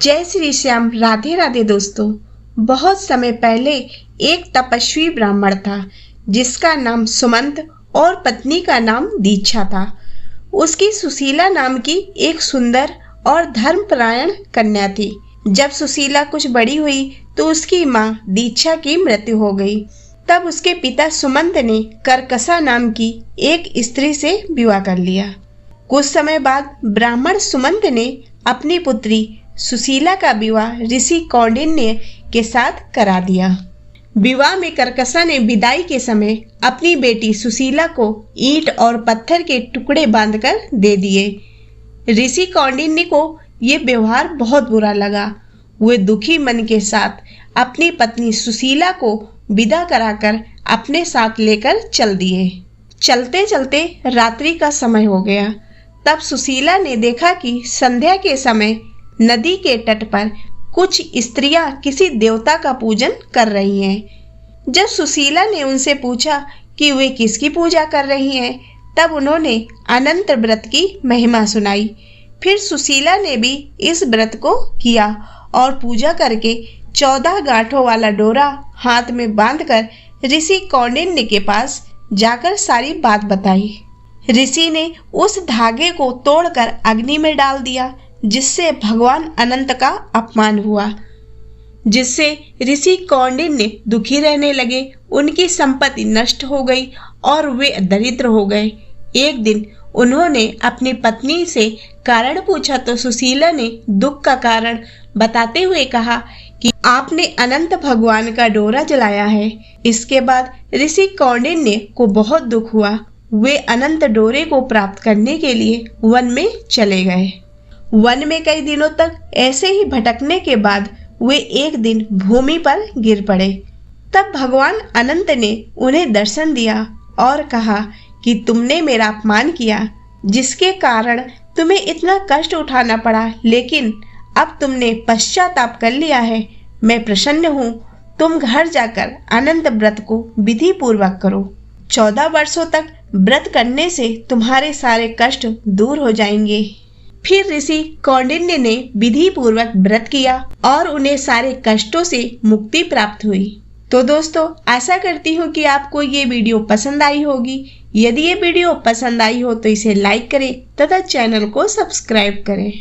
जय श्री श्याम। राधे राधे दोस्तों। बहुत समय पहले एक तपस्वी ब्राह्मण था जिसका नाम सुमंत और पत्नी का नाम दीक्षा था। उसकी सुशीला नाम की एक सुंदर और धर्मपरायण कन्या थी। जब सुशीला कुछ बड़ी हुई तो उसकी माँ दीक्षा की मृत्यु हो गई। तब उसके पिता सुमंत ने करकसा नाम की एक स्त्री से विवाह कर लिया। कुछ समय बाद ब्राह्मण सुमंत ने अपनी पुत्री सुशीला का विवाह ऋषि कौंडिन्य के साथ करा दिया। विवाह में करकसा ने विदाई के समय अपनी बेटी सुशीला को ईंट और पत्थर के टुकड़े बांधकर दे दिए। ऋषि कौंडिन्य को ये व्यवहार बहुत बुरा लगा। वे दुखी मन के साथ अपनी पत्नी सुशीला को विदा कराकर अपने साथ लेकर चल दिए। चलते चलते रात्रि का समय हो गया। तब सुशीला ने देखा कि संध्या के समय नदी के तट पर कुछ स्त्रियां किसी देवता का पूजन कर रही हैं। जब सुशीला ने उनसे पूछा कि वे किसकी पूजा कर रही हैं, तब उन्होंने अनंत व्रत की महिमा सुनाई। फिर सुशीला ने भी इस व्रत को किया और पूजा करके 14 गांठों वाला डोरा हाथ में बांधकर ऋषि कौंडिन्य के पास जाकर सारी बात बताई। ऋषि ने उस धागे को तोड़कर अग्नि में डाल दिया, जिससे भगवान अनंत का अपमान हुआ, जिससे ऋषि कौंडिन्य दुखी रहने लगे। उनकी संपत्ति नष्ट हो गई और वे दरिद्र हो गए। एक दिन उन्होंने अपनी पत्नी से कारण पूछा तो सुशीला ने दुख का कारण बताते हुए कहा कि आपने अनंत भगवान का डोरा जलाया है। इसके बाद ऋषि कौंडिन्य को बहुत दुख हुआ। वे अनंत डोरे को प्राप्त करने के लिए वन में चले गए। वन में कई दिनों तक ऐसे ही भटकने के बाद वे एक दिन भूमि पर गिर पड़े। तब भगवान अनंत ने उन्हें दर्शन दिया और कहा कि तुमने मेरा अपमान किया, जिसके कारण तुम्हें इतना कष्ट उठाना पड़ा, लेकिन अब तुमने पश्चाताप कर लिया है। मैं प्रसन्न हूँ। तुम घर जाकर अनंत व्रत को विधि पूर्वक करो। 14 वर्षों तक व्रत करने से तुम्हारे सारे कष्ट दूर हो जाएंगे। फिर ऋषि कौंडिन्य ने विधि पूर्वक व्रत किया और उन्हें सारे कष्टों से मुक्ति प्राप्त हुई। तो दोस्तों, आशा करती हूँ कि आपको ये वीडियो पसंद आई होगी। यदि ये वीडियो पसंद आई हो तो इसे लाइक करें तथा चैनल को सब्सक्राइब करें।